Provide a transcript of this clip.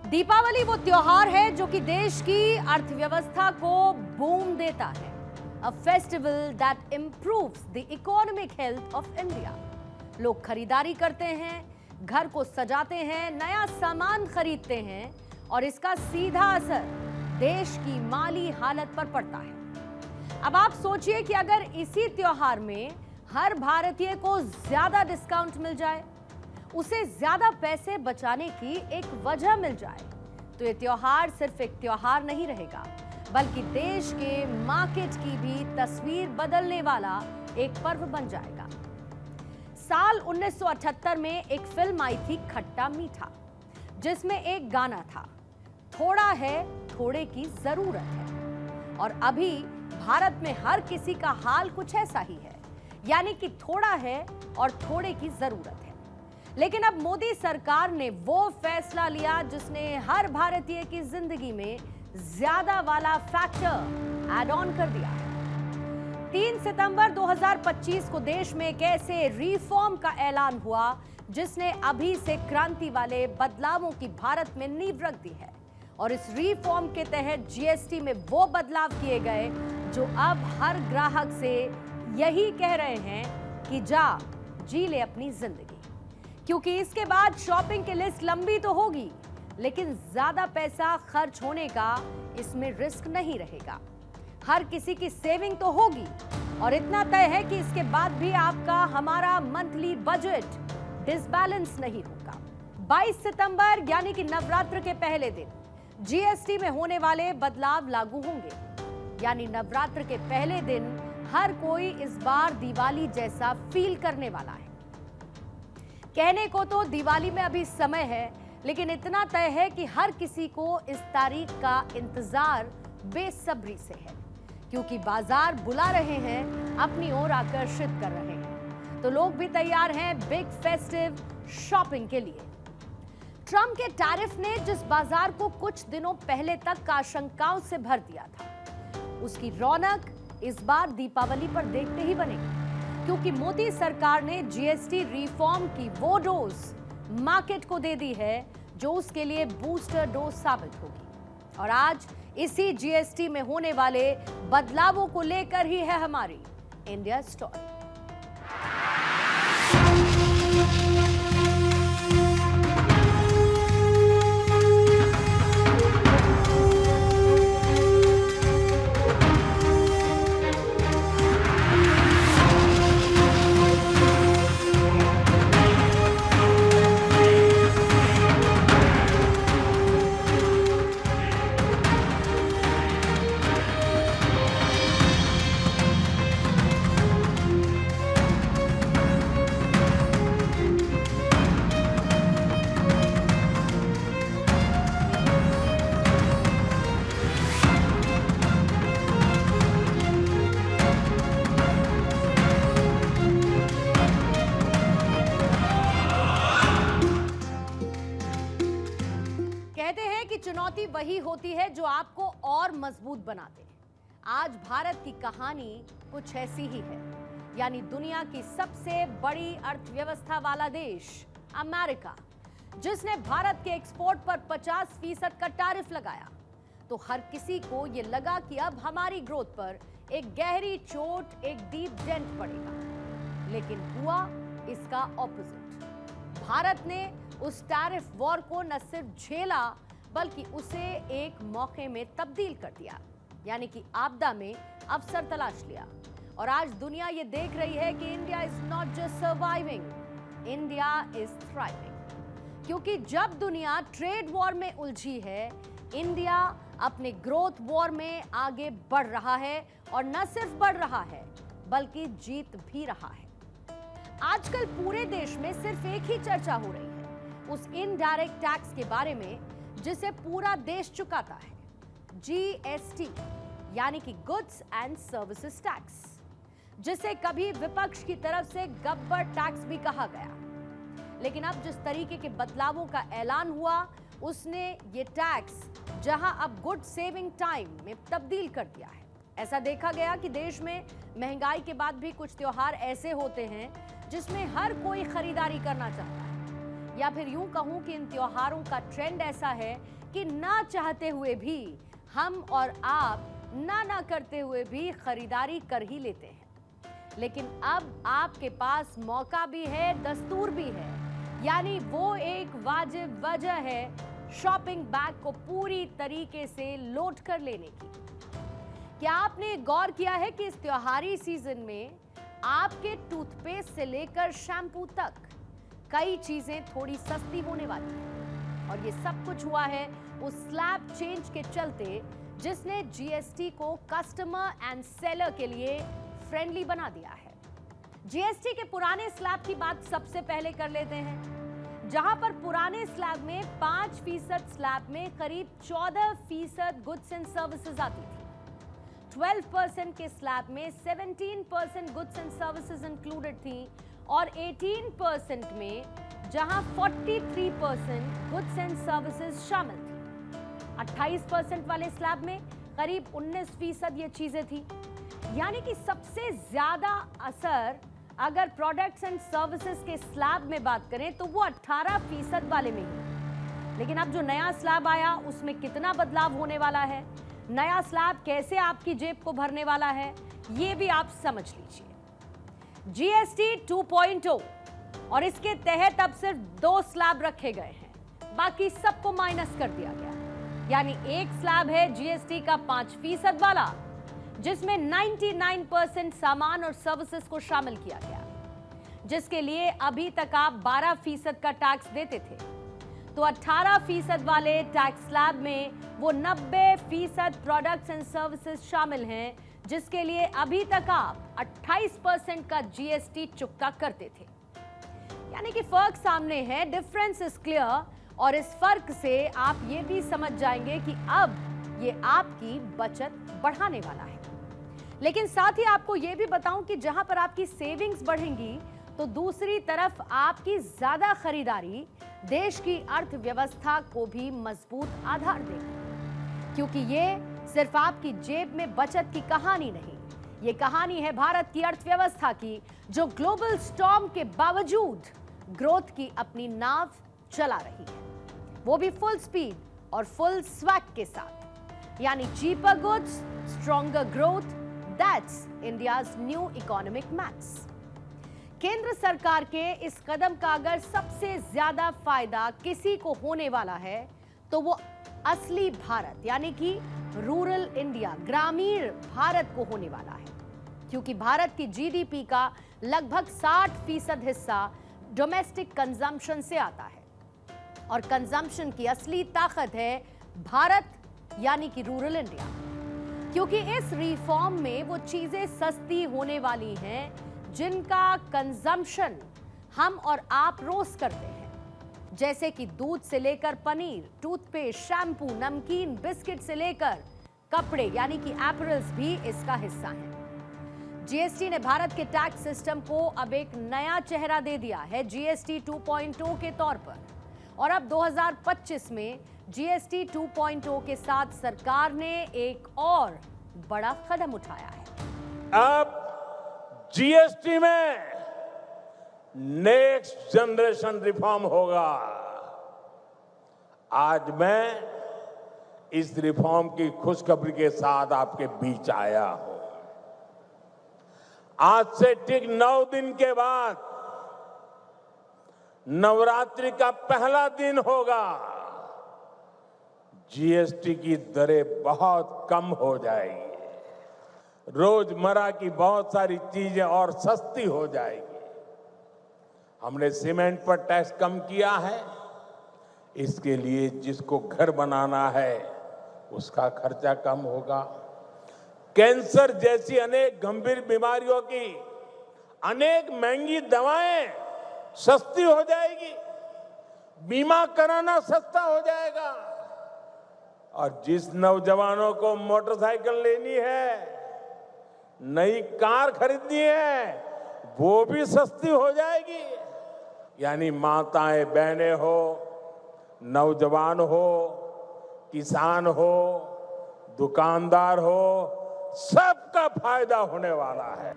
दीपावली वो त्योहार है जो कि देश की अर्थव्यवस्था को बूम देता है। A festival that improves the economic health of India. लोग खरीदारी करते हैं, घर को सजाते हैं, नया सामान खरीदते हैं और इसका सीधा असर देश की माली हालत पर पड़ता है। अब आप सोचिए कि अगर इसी त्योहार में हर भारतीय को ज्यादा डिस्काउंट मिल जाए, उसे ज्यादा पैसे बचाने की एक वजह मिल जाए, तो ये त्योहार सिर्फ एक त्योहार नहीं रहेगा, बल्कि देश के मार्केट की भी तस्वीर बदलने वाला एक पर्व बन जाएगा। साल 1978 में एक फिल्म आई थी खट्टा मीठा, जिसमें एक गाना था, थोड़ा है थोड़े की जरूरत है। और अभी भारत में हर किसी का हाल कुछ ऐसा ही है, यानी कि थोड़ा है और थोड़े की जरूरत है। लेकिन अब मोदी सरकार ने वो फैसला लिया जिसने हर भारतीय की जिंदगी में ज्यादा वाला फैक्टर ऐड ऑन कर दिया है। 3 सितंबर 2025 को देश में एक ऐसे रिफॉर्म का ऐलान हुआ जिसने अभी से क्रांति वाले बदलावों की भारत में नींव रख दी है। और इस रिफॉर्म के तहत जीएसटी में वो बदलाव किए गए जो अब हर ग्राहक से यही कह रहे हैं कि जा जी ले अपनी जिंदगी, क्योंकि इसके बाद शॉपिंग की लिस्ट लंबी तो होगी, लेकिन ज्यादा पैसा खर्च होने का इसमें रिस्क नहीं रहेगा। हर किसी की सेविंग तो होगी और इतना तय है कि इसके बाद भी आपका हमारा मंथली बजट डिसबैलेंस नहीं होगा। 22 सितंबर यानी कि नवरात्र के पहले दिन जीएसटी में होने वाले बदलाव लागू होंगे, यानी नवरात्र के पहले दिन हर कोई इस बार दिवाली जैसा फील करने वाला है। कहने को तो दिवाली में अभी समय है, लेकिन इतना तय है कि हर किसी को इस तारीख का इंतजार बेसब्री से है, क्योंकि बाजार बुला रहे हैं, अपनी ओर आकर्षित कर रहे हैं। तो लोग भी तैयार हैं बिग फेस्टिव शॉपिंग के लिए। ट्रंप के टैरिफ ने जिस बाजार को कुछ दिनों पहले तक आशंकाओं से भर दिया था, उसकी रौनक इस बार दीपावली पर देखते ही बनेगी, क्योंकि मोदी सरकार ने जीएसटी रिफॉर्म की वो डोज मार्केट को दे दी है जो उसके लिए बूस्टर डोज साबित होगी। और आज इसी जीएसटी में होने वाले बदलावों को लेकर ही है हमारी इंडिया स्टोरी। कहते हैं कि चुनौती वही होती है जो आपको और मजबूत बनाते हैं। आज भारत की कहानी कुछ ऐसी ही है, यानी दुनिया की सबसे बड़ी अर्थव्यवस्था वाला देश अमेरिका, जिसने भारत के एक्सपोर्ट पर 50% का टैरिफ लगाया, तो हर किसी को यह लगा कि अब हमारी ग्रोथ पर एक गहरी चोट, एक डीप डेंट पड़ेगा। लेकिन हुआ इसका ऑपोजिट। भारत ने उस टैरिफ वॉर को न सिर्फ झेला, बल्कि उसे एक मौके में तब्दील कर दिया, यानी कि आपदा में अवसर तलाश लिया। और आज दुनिया ये देख रही है कि India is not just surviving, India is thriving. क्योंकि जब दुनिया ट्रेड वॉर में उलझी है, इंडिया अपने ग्रोथ वॉर में आगे बढ़ रहा है, और न सिर्फ बढ़ रहा है बल्कि जीत भी रहा है। आजकल पूरे देश में सिर्फ एक ही चर्चा हो रही है, उस इनडायरेक्ट टैक्स के बारे में जिसे पूरा देश चुकाता है, जीएसटी, यानी कि गुड्स एंड सर्विसेज टैक्स, जिसे कभी विपक्ष की तरफ से गब्बर टैक्स भी कहा गया। लेकिन अब जिस तरीके के बदलावों का ऐलान हुआ, उसने ये टैक्स जहां अब गुड सेविंग टाइम में तब्दील कर दिया है। ऐसा देखा गया कि देश में महंगाई के बाद भी कुछ त्योहार ऐसे होते हैं जिसमें हर कोई खरीदारी करना चाहता है, या फिर यूं कहूं कि इन त्योहारों का ट्रेंड ऐसा है कि ना चाहते हुए भी हम और आप ना करते हुए भी खरीदारी कर ही लेते हैं। लेकिन अब आपके पास मौका भी है, दस्तूर भी है, यानी वो एक वाजिब वजह है शॉपिंग बैग को पूरी तरीके से लोड कर लेने की। क्या आपने गौर किया है कि इस त्योहारी सीजन में आपके टूथपेस्ट से लेकर शैम्पू तक कई चीजें थोड़ी सस्ती होने वाली हैं, और ये सब कुछ हुआ है उस स्लैब चेंज के चलते जिसने जीएसटी को कस्टमर एंड सेलर के लिए फ्रेंडली बना दिया है। जीएसटी के पुराने स्लैब की बात सबसे पहले कर लेते हैं, जहां पर पुराने स्लैब में 5% स्लैब में करीब 14% गुड्स एंड सर्विसेज आती थी। 12% के स्लैब में 17% गुड्स एंड सर्विसेज इंक्लूडेड थी, और 18% में जहां 43% गुड्स एंड सर्विसेज शामिल थी। 28% वाले स्लैब में करीब 19% ये चीजें थी। यानी कि सबसे ज्यादा असर अगर प्रोडक्ट्स एंड सर्विसेज के स्लैब में बात करें तो वो 18% वाले में ही। लेकिन अब जो नया स्लैब आया उसमें कितना बदलाव होने वाला है, नया स्लैब कैसे आपकी जेब को भरने वाला है, ये भी आप समझ लीजिए। जीएसटी 2.0 और इसके तहत अब सिर्फ 2 स्लैब रखे गए हैं, बाकी सबको माइनस कर दिया गया है। यानी एक स्लैब है जीएसटी का 5% वाला, जिसमें 99% सामान और सर्विसेज को शामिल किया गया, जिसके लिए अभी तक आप 12% का टैक्स देते थे। तो 18% वाले टैक्स स्लैब में वो 90% प्रोडक्ट्स एंड सर्विसेज शामिल हैं, जिसके लिए अभी तक आप 28% का जीएसटी चुकता करते थे। यानी कि फर्क सामने है, डिफरेंस इज क्लियर, और इस फर्क से आप ये भी समझ जाएंगे कि अब ये आपकी बचत बढ़ाने वाला है। लेकिन साथ ही आपको ये भी बताऊं कि जहां पर आपकी सेविंग्स बढ़ेंगी तो दूसरी तरफ आपकी ज्यादा खरीदारी देश की अर्थव्यवस्था को भी मजबूत आधार देगी, क्योंकि ये सिर्फ आपकी जेब में बचत की कहानी नहीं, ये कहानी है भारत की अर्थव्यवस्था की, जो ग्लोबल स्टॉर्म के बावजूद ग्रोथ की अपनी नाव चला रही है, वो भी फुल स्पीड और फुल स्वैग के साथ। यानी cheaper goods, stronger growth, that's India's new economic maths. केंद्र सरकार के इस कदम का अगर सबसे ज्यादा फायदा किसी को होने वाला है तो वो असली भारत यानी कि रूरल इंडिया, ग्रामीण भारत को होने वाला है, क्योंकि भारत की जीडीपी का लगभग 60% हिस्सा डोमेस्टिक कंजम्पशन से आता है, और कंजम्पशन की असली ताकत है भारत यानी कि रूरल इंडिया, क्योंकि इस रिफॉर्म में वो चीजें सस्ती होने वाली हैं जिनका कंजम्पशन हम और आप रोज करते हैं, जैसे कि दूध से लेकर पनीर, टूथपेस्ट, शैम्पू, नमकीन, बिस्किट से लेकर कपड़े यानी कि एपरल्स भी इसका हिस्सा हैं। जीएसटी ने भारत के टैक्स सिस्टम को अब एक नया चेहरा दे दिया है जीएसटी 2.0 के तौर पर, और अब 2025 में जीएसटी 2.0 के साथ सरकार ने एक और बड़ा कदम उठाया है। अब जीएसटी में नेक्स्ट जनरेशन रिफॉर्म होगा। आज मैं इस रिफॉर्म की खुशखबरी के साथ आपके बीच आया हूं। आज से ठीक 9 दिन के बाद नवरात्रि का पहला दिन होगा। जीएसटी की दरें बहुत कम हो जाएगी, रोजमर्रा की बहुत सारी चीजें और सस्ती हो जाएगी। हमने सीमेंट पर टैक्स कम किया है, इसके लिए जिसको घर बनाना है उसका खर्चा कम होगा। कैंसर जैसी अनेक गंभीर बीमारियों की अनेक महंगी दवाएं सस्ती हो जाएगी, बीमा कराना सस्ता हो जाएगा, और जिस नौजवानों को मोटरसाइकिल लेनी है, नई कार खरीदनी है, वो भी सस्ती हो जाएगी। यानी माताएं बहनें हो, नौजवान हो, किसान हो, दुकानदार हो, सबका फायदा होने वाला है।